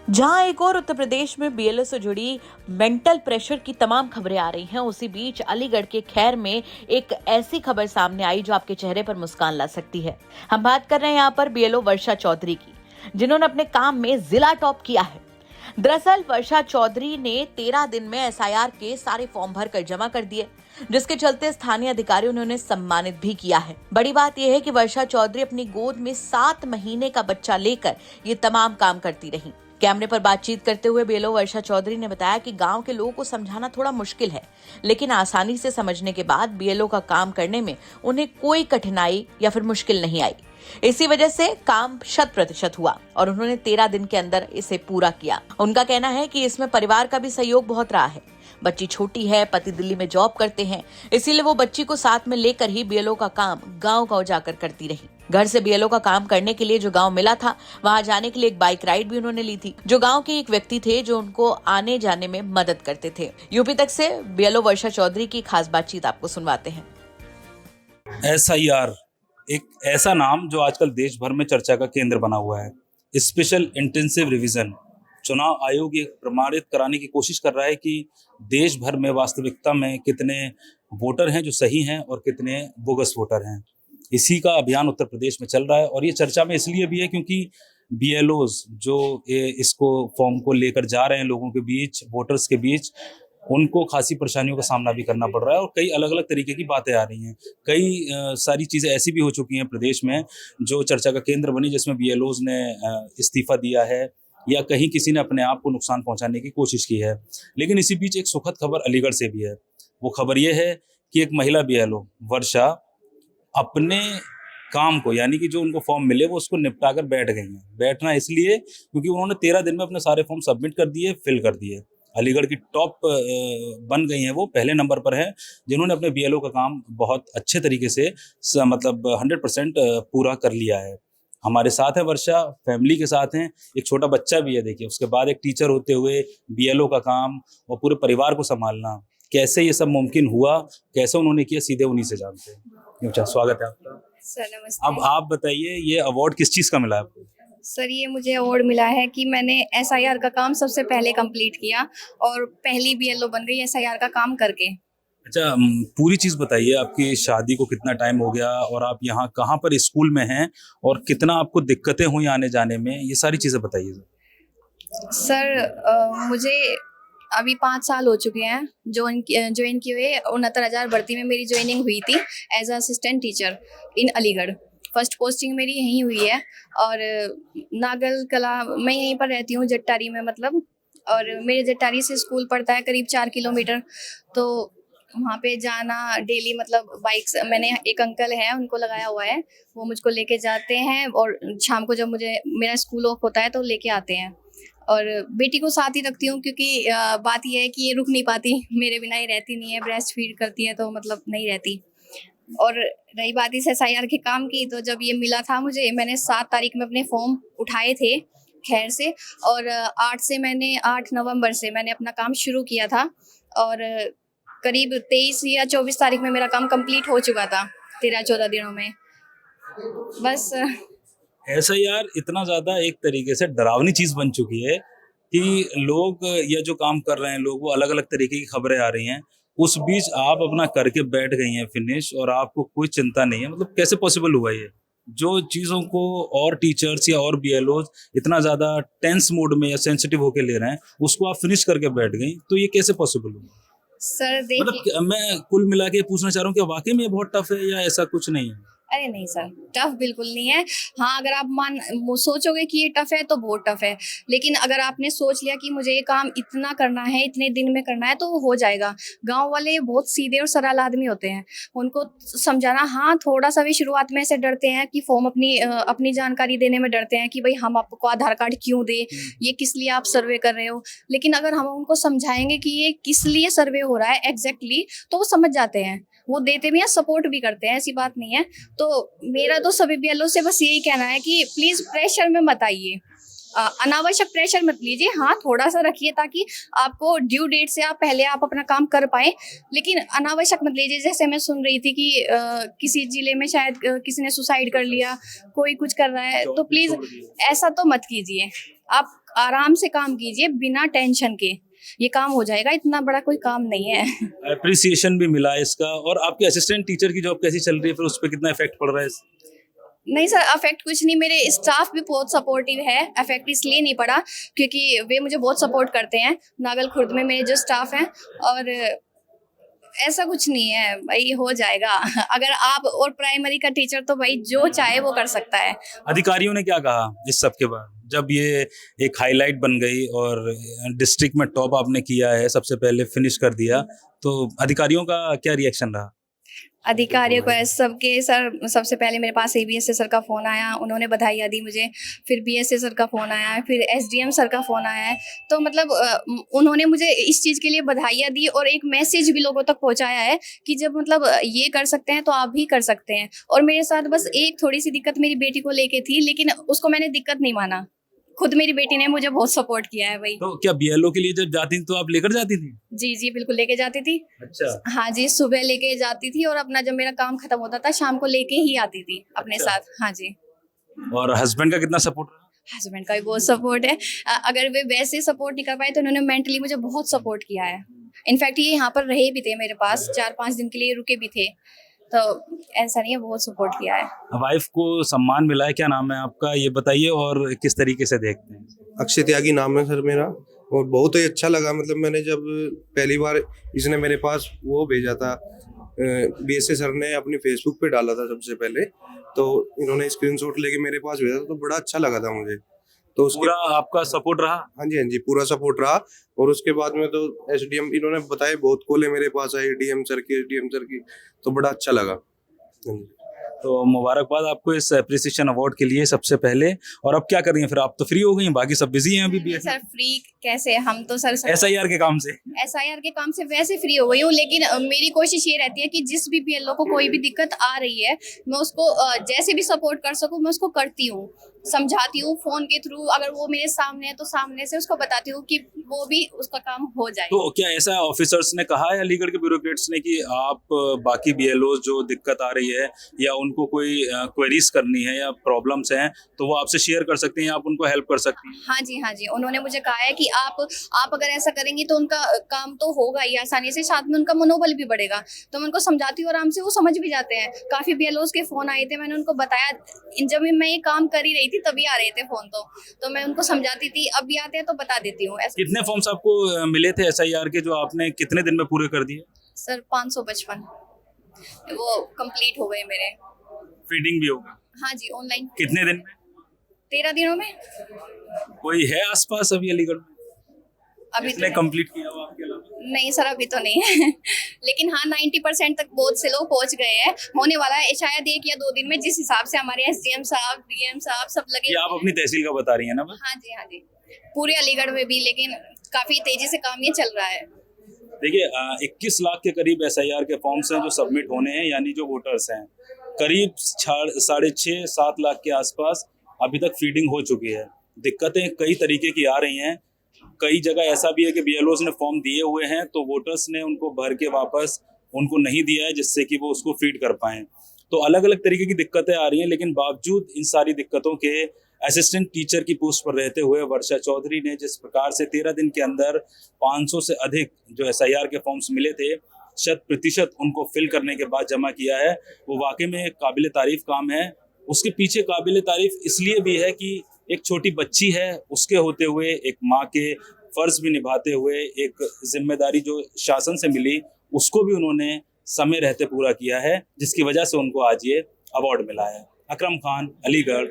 जहां एक और उत्तर प्रदेश में बीएलओ से जुड़ी मेंटल प्रेशर की तमाम खबरें आ रही हैं, उसी बीच अलीगढ़ के खैर में एक ऐसी खबर सामने आई जो आपके चेहरे पर मुस्कान ला सकती है। हम बात कर रहे हैं यहाँ पर बीएलओ वर्षा चौधरी की, जिन्होंने अपने काम में जिला टॉप किया है। दरअसल वर्षा चौधरी ने 13 दिन में एसआईआर के सारे फॉर्म भरकर जमा कर दिए, जिसके चलते स्थानीय अधिकारियों ने उन्हें सम्मानित भी किया है। बड़ी बात यह है कि वर्षा चौधरी अपनी गोद में 7 महीने का बच्चा लेकर ये तमाम काम करती रही। कैमरे पर बातचीत करते हुए बीएलओ वर्षा चौधरी ने बताया कि गांव के लोगों को समझाना थोड़ा मुश्किल है, लेकिन आसानी से समझने के बाद बीएलओ का काम करने में उन्हें कोई कठिनाई या फिर मुश्किल नहीं आई। इसी वजह से काम 100% हुआ और उन्होंने 13 दिन के अंदर इसे पूरा किया। उनका कहना है कि इसमें परिवार का भी सहयोग बहुत रहा है। बच्ची छोटी है, पति दिल्ली में जॉब करते हैं, इसीलिए वो बच्ची को साथ में लेकर ही बीएलओ का काम गांव-गांव जाकर करती रही। घर से बीएलओ का काम करने के लिए जो गांव मिला था, वहां जाने के लिए एक बाइक राइड भी उन्होंने ली थी, जो गांव के एक व्यक्ति थे जो उनको आने जाने में मदद करते थे। यूपी तक से बीएलओ वर्षा चौधरी की खास बातचीत आपको सुनवाते हैं। एसआईआर एक ऐसा नाम जो आजकल देश भर में चर्चा का केंद्र बना हुआ है। स्पेशल इंटेंसिव रिवीजन चुनाव आयोग ये प्रमाणित कराने की कोशिश कर रहा है कि देश भर में वास्तविकता में कितने वोटर हैं जो सही हैं और कितने बोगस वोटर हैं। इसी का अभियान उत्तर प्रदेश में चल रहा है और ये चर्चा में इसलिए भी है क्योंकि बीएलओज जो इसको फॉर्म को लेकर जा रहे हैं लोगों के बीच, वोटर्स के बीच, उनको खासी परेशानियों का सामना भी करना पड़ रहा है और कई अलग अलग तरीके की बातें आ रही हैं। कई सारी चीज़ें ऐसी भी हो चुकी हैं प्रदेश में जो चर्चा का केंद्र बनी, जिसमें बीएलओज ने इस्तीफा दिया है या कहीं किसी ने अपने आप को नुकसान पहुंचाने की कोशिश की है। लेकिन इसी बीच एक सुखद खबर अलीगढ़ से भी है। वो खबर ये है कि एक महिला बीएलओ वर्षा अपने काम को, यानी कि जो उनको फॉर्म मिले वो उसको निपटा कर बैठ गई हैं। बैठना इसलिए क्योंकि उन्होंने 13 दिन में अपने सारे फॉर्म सबमिट कर दिए, फिल कर दिए। अलीगढ़ की टॉप बन गई हैं, वो पहले नंबर पर है जिन्होंने अपने बीएलओ का काम बहुत अच्छे तरीके से मतलब 100% पूरा कर लिया है। हमारे साथ है वर्षा, फैमिली के साथ हैं, एक छोटा बच्चा भी है। देखिए, उसके बाद एक टीचर होते हुए बीएलओ का काम और पूरे परिवार को संभालना, कैसे ये सब मुमकिन हुआ, कैसे उन्होंने किया, सीधे उन्हीं से जानते हैं। अच्छा, स्वागत है आपका सर। नमस्ते। अब आप बताइए, ये अवार्ड किस चीज़ का मिला है आपको? सर, ये मुझे अवार्ड मिला है कि मैंने एसआईआर का काम सबसे पहले कंप्लीट किया और पहली बीएलओ बन गई एसआईआर का काम करके। अच्छा, पूरी चीज़ बताइए, आपकी शादी को कितना टाइम हो गया और आप यहाँ कहाँ पर स्कूल में हैं और कितना आपको दिक्कतें हुई आने जाने में, ये सारी चीज़ें बताइए। सर, मुझे अभी 5 साल हो चुके हैं ज्वाइन किए हुए। 69,000 भर्ती में मेरी ज्वाइनिंग हुई थी as assistant teacher in Aligarh. First posting मेरी यहीं हुई है और नागल कला, मैं यहीं पर रहती हूँ जट्टारी में मतलब। और मेरे जट्टारी से स्कूल पड़ता है करीब 4 किलोमीटर, तो वहाँ पे जाना डेली मतलब बाइक से। मैंने एक अंकल हैं, उनको लगाया हुआ है, वो मुझको लेके जाते हैं और शाम को जब मुझे मेरा स्कूल ऑफ होता है तो लेके आते हैं। और बेटी को साथ ही रखती हूँ क्योंकि बात यह है कि ये रुक नहीं पाती, मेरे बिना ही रहती नहीं है, ब्रेस्ट फीड करती है तो मतलब नहीं रहती। और रही बात इस एसआईआर के काम की, तो जब ये मिला था मुझे, मैंने 7 तारीख में अपने फॉर्म उठाए थे खैर से, और 8 नवंबर से मैंने अपना काम शुरू किया था और करीब 23 या 24 तारीख में मेरा काम कंप्लीट हो चुका था, 13-14 दिनों में बस। ऐसा यार, इतना ज़्यादा एक तरीके से डरावनी चीज़ बन चुकी है कि लोग या जो काम कर रहे हैं लोग, वो अलग अलग तरीके की खबरें आ रही हैं। उस बीच आप अपना करके बैठ गई हैं फिनिश, और आपको कोई चिंता नहीं है। मतलब कैसे पॉसिबल हुआ ये? जो चीज़ों को और टीचर्स या और बीएलओ इतना ज़्यादा टेंस मोड में या सेंसिटिव होके ले रहे हैं, उसको आप फिनिश करके बैठ गई, तो ये कैसे पॉसिबल हुआ? सर देखिए, मतलब मैं कुल मिला के पूछना चाह रहा हूँ कि वाकई में ये बहुत टफ है या ऐसा कुछ नहीं है? अरे नहीं सर, टफ बिल्कुल नहीं है। हाँ, अगर आप सोचोगे कि ये टफ है तो बहुत टफ है, लेकिन अगर आपने सोच लिया कि मुझे ये काम इतना करना है, इतने दिन में करना है, तो वो हो जाएगा। गांव वाले बहुत सीधे और सरल आदमी होते हैं, उनको समझाना, हाँ थोड़ा सा भी शुरुआत में ऐसे डरते हैं कि फॉर्म अपनी जानकारी देने में डरते हैं कि भाई हम आपको आधार कार्ड क्यों दे, ये किस लिए आप सर्वे कर रहे हो। लेकिन अगर हम उनको समझाएंगे कि ये किस लिए सर्वे हो रहा है एग्जैक्टली, तो वो समझ जाते हैं, वो देते भी हैं, सपोर्ट भी करते हैं, ऐसी बात नहीं है। तो मेरा तो सभी बीएलओ से बस यही कहना है कि प्लीज प्रेशर में मत आइए, अनावश्यक प्रेशर मत लीजिए। हाँ, थोड़ा सा रखिए ताकि आपको ड्यू डेट से पहले आप अपना काम कर पाए, लेकिन अनावश्यक मत लीजिए। जैसे मैं सुन रही थी कि किसी जिले में शायद किसी ने सुसाइड कर लिया, कोई कुछ कर रहा है, तो प्लीज ऐसा तो मत कीजिए। आप आराम से काम कीजिए बिना टेंशन के, ये काम हो जाएगा, इतना बड़ा कोई काम नहीं है। अप्रिसिएशन भी मिला है इसका। और आपके असिस्टेंट टीचर की जॉब कैसी चल रही है, फिर उस पर कितना इफेक्ट पड़ रहा है? नहीं सर, अफेक्ट कुछ नहीं, मेरे स्टाफ भी बहुत सपोर्टिव है। अफेक्ट इसलिए नहीं पड़ा क्योंकि वे मुझे बहुत सपोर्ट करते हैं, नागल खुर्द में मेरे जो स्टाफ हैं। और ऐसा कुछ नहीं है भाई, हो जाएगा। अगर आप और प्राइमरी का टीचर तो भाई जो चाहे वो कर सकता है। अधिकारियों ने क्या कहा इस सब के बाद, जब ये एक हाईलाइट बन गई और डिस्ट्रिक्ट में टॉप आपने किया है, सबसे पहले फिनिश कर दिया, तो अधिकारियों का क्या रिएक्शन रहा? अधिकारियों को सबके सर, सबसे पहले मेरे पास एबीएसए सर का फ़ोन आया, उन्होंने बधाइयाँ दी मुझे। फिर बीएसए सर का फ़ोन आया, फिर एसडीएम सर का फ़ोन आया है। तो मतलब उन्होंने मुझे इस चीज़ के लिए बधाइयाँ दी और एक मैसेज भी लोगों तक पहुंचाया है कि जब मतलब ये कर सकते हैं तो आप भी कर सकते हैं। और मेरे साथ बस एक थोड़ी सी दिक्कत मेरी बेटी को लेके थी, लेकिन उसको मैंने दिक्कत नहीं माना। खुद मेरी बेटी ने मुझे बहुत सपोर्ट किया है भाई। तो क्या बीएलओ के लिए जब जाती थी तो आप लेकर जाती थी? जी जी बिल्कुल लेके जाती थी। अच्छा। हाँ जी, सुबह लेके जाती थी और अपना जब मेरा काम खत्म होता था शाम को लेके ही आती थी अपने अच्छा। साथ। हाँ जी। और हस्बैंड का कितना सपोर्ट रहा? हस्बैंड का भी बहुत सपोर्ट है। अगर वे वैसे सपोर्ट नहीं कर पाए तो उन्होंने मेंटली मुझे बहुत सपोर्ट किया है। इनफैक्ट ये यहाँ पर रहे भी थे मेरे पास, 4-5 दिन के लिए रुके भी थे। तो ऐसा नहीं है, बहुत सपोर्ट किया है। वाइफ को सम्मान मिला है, क्या नाम है आपका ये बताइए, और किस तरीके से देखते हैं? अक्षय त्यागी नाम है सर मेरा। और बहुत ही अच्छा लगा, मतलब मैंने जब पहली बार इसने मेरे पास वो भेजा था, बीएसए सर ने अपनी फेसबुक पे डाला था सबसे पहले, तो इन्होंने स्क्रीनशॉट लेके मेरे पास भेजा था, तो बड़ा अच्छा लगा था मुझे। तो उसके पूरा आपका सपोर्ट रहा? हाँ जी पूरा सपोर्ट रहा। और उसके बाद में तो एसडीएम इन्होंने बताए, बहुत कॉलें मेरे पास आई डीएम सर की, एसडीएम सर की, तो बड़ा अच्छा लगा। हाँ जी। तो मुबारकबाद आपको इस एप्रिसिएशन अवार्ड के लिए सबसे पहले। और अब क्या कर रही हैं फिर? आप तो फ्री हो गई हैं, बाकी सब बिजी हैं अभी भी। सर फ्री कैसे, हम तो सर एसआईआर के काम से। एसआईआर के काम से वैसे फ्री हो गई हूँ, लेकिन मेरी कोशिश ये रहती है कि जिस भी बीएलओ को कोई भी दिक्कत आ रही है, मैं उसको जैसे भी सपोर्ट कर सकूँ मैं उसको करती हूँ, समझाती हूँ फोन के थ्रू। अगर वो मेरे सामने है तो सामने से उसको बताती हूँ कि वो भी उसका काम हो जाए। तो क्या ऐसा ऑफिसर्स ने कहा है अलीगढ़ के ब्यूरोक्रेट्स ने कि आप बाकी बीएलओ जो दिक्कत आ रही है या उनको कोई क्वेरीज करनी है या प्रॉब्लम्स हैं तो वो आपसे शेयर कर सकते हैं, आप उनको हेल्प कर सकती हैं? हाँ जी, उन्होंने मुझे कहा है कि आप अगर ऐसा करेंगी तो उनका काम तो होगा ही आसानी से, साथ में उनका मनोबल भी बढ़ेगा। तो मैं उनको समझाती हूँ, आराम से वो समझ भी जाते हैं। काफी बीएलओस के फोन आए थे, मैंने उनको बताया, जब मैं ये काम कर ही रही थी तभी आ रहे थे फोन, तो मैं उनको समझाती थी। अब भी आते हैं तो बता देती हूँ। कितने फॉर्म्स आपको मिले थे एसआईआर के, जो आपने कितने दिन में पूरे कर दिए? सर 555 वो कंप्लीट हो गए मेरे। फीडिंग भी होगा? हाँ जी, ऑनलाइन। कितने दिन में? 13 दिनों में। कोई है आसपास अभी अलीगढ़ में अभी इसने तो कंप्लीट किया हो आपके अलावा? नहीं सर, अभी तो नहीं है। लेकिन हाँ 90% तक बहुत से लोग पहुंच गए हैं, होने वाला है शायद 1 या 2 दिन में, जिस हिसाब से हमारे एसडीएम साहब, डीएम साहब सब लगे। ये आप अपनी तहसील का बता रही हैं ना? हाँ जी पूरे अलीगढ़ में भी, लेकिन काफी तेजी से काम ये चल रहा है। देखिए 21 लाख के करीब एसआईआर के फॉर्म्स हैं जो सबमिट होने हैं, यानी जो वोटर्स हैं करीब 6.5-7 लाख के आसपास अभी तक फीडिंग हो चुकी है। दिक्कतें कई तरीके की आ रही हैं। कई जगह ऐसा भी है कि बीएलओस ने फॉर्म दिए हुए हैं तो वोटर्स ने उनको भर के वापस उनको नहीं दिया है, जिससे कि वो उसको फीड कर पाएं। तो अलग अलग तरीके की दिक्कतें आ रही हैं, लेकिन बावजूद इन सारी दिक्कतों के असिस्टेंट टीचर की पोस्ट पर रहते हुए वर्षा चौधरी ने जिस प्रकार से 13 दिन के अंदर 500 से अधिक जो एसआईआर के फॉर्म्स मिले थे 100% उनको फिल करने के बाद जमा किया है, वो वाकई में काबिल तारीफ काम है। उसके पीछे काबिल तारीफ इसलिए भी है कि एक छोटी बच्ची है, उसके होते हुए एक माँ के फर्ज भी निभाते हुए एक जिम्मेदारी जो शासन से मिली उसको भी उन्होंने समय रहते पूरा किया है, जिसकी वजह से उनको आज ये अवार्ड मिला है। अकरम खान, अलीगढ़।